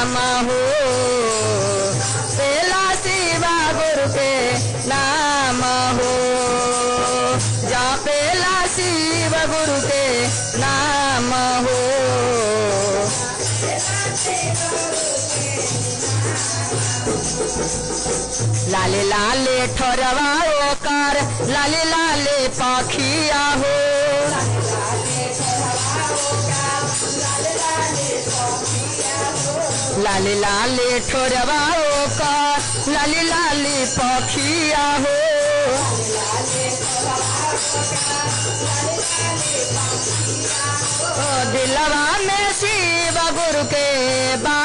नाम हो, पेला शिवा गुरु के नाम हो, जा पेला शिव गुरु के नाम हो। लाले लाले ठोरवा ओकर, लाले लाले पाखिया हो, लाले लाले ठोरवा ओकर, लाले लाले पाखिया हो। दिलवा में शिव गुरु के बा